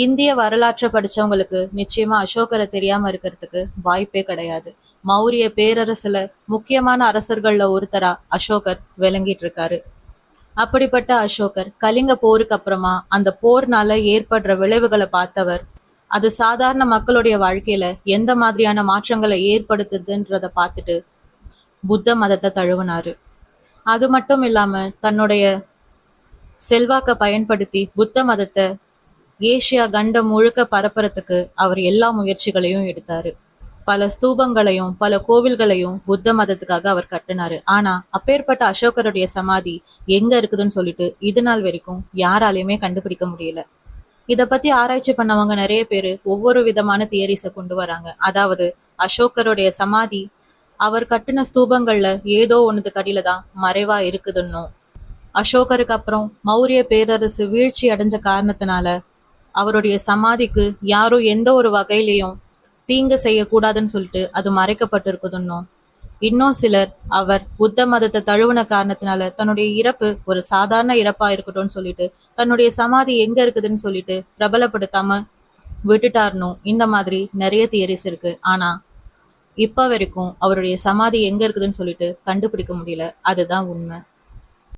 இந்திய வரலாற்றை படிச்சவங்களுக்கு நிச்சயமா அசோகரை தெரியாம இருக்கிறதுக்கு வாய்ப்பே கிடையாது. மௌரிய பேரரசுல முக்கியமான அரசர்கள்ல ஒருத்தரா அசோகர் விளங்கிட்டு இருக்காரு. அப்படிப்பட்ட அசோகர் கலிங்க போருக்கு அப்புறமா அந்த போர்னால ஏற்படுற விளைவுகளை பார்த்தவர். அது சாதாரண மக்களுடைய வாழ்க்கையில எந்த மாதிரியான மாற்றங்களை ஏற்படுத்துதுன்றத பார்த்துட்டு புத்த மதத்தை தழுவினாரு. அது மட்டும் இல்லாம தன்னுடைய செல்வாக்க பயன்படுத்தி புத்த மதத்தை ஏசியா கண்டம் முழுக்க பரப்புறதுக்கு அவர் எல்லா முயற்சிகளையும் எடுத்தாரு. பல ஸ்தூபங்களையும் பல கோவில்களையும் புத்த மதத்துக்காக அவர் கட்டினாரு. ஆனா அப்பேற்பட்ட அசோகருடைய சமாதி எங்க இருக்குதுன்னு சொல்லிட்டு இது நாள் வரைக்கும் யாராலையுமே கண்டுபிடிக்க முடியல. இத பத்தி ஆராய்ச்சி பண்ணவங்க நிறைய பேரு ஒவ்வொரு விதமான தியரிஸை கொண்டு வராங்க. அதாவது அசோகருடைய சமாதி அவர் கட்டின ஸ்தூபங்கள்ல ஏதோ ஒண்ணுக்கு அடியில தான் மறைவா இருக்குதுன்னும், அசோகருக்கு அப்புறம் மௌரிய பேரரசு வீழ்ச்சி அடைஞ்ச காரணத்தினால அவருடைய சமாதிக்கு யாரும் எந்த ஒரு வகையிலையும் தீங்கு செய்யக்கூடாதுன்னு சொல்லிட்டு அது மறைக்கப்பட்டிருக்குதுன்னும், இன்னும் சிலர் அவர் புத்த மதத்தை தழுவின காரணத்தினால தன்னுடைய இறப்பு ஒரு சாதாரண இறப்பா இருக்கட்டும்னு சொல்லிட்டு தன்னுடைய சமாதி எங்க இருக்குதுன்னு சொல்லிட்டு பிரபலப்படுத்தாம விட்டுட்டாருனும், இந்த மாதிரி நிறைய தியரிஸ் இருக்கு. ஆனா இப்ப வரைக்கும் அவருடைய சமாதி எங்க இருக்குதுன்னு சொல்லிட்டு கண்டுபிடிக்க முடியல. அதுதான் உண்மை.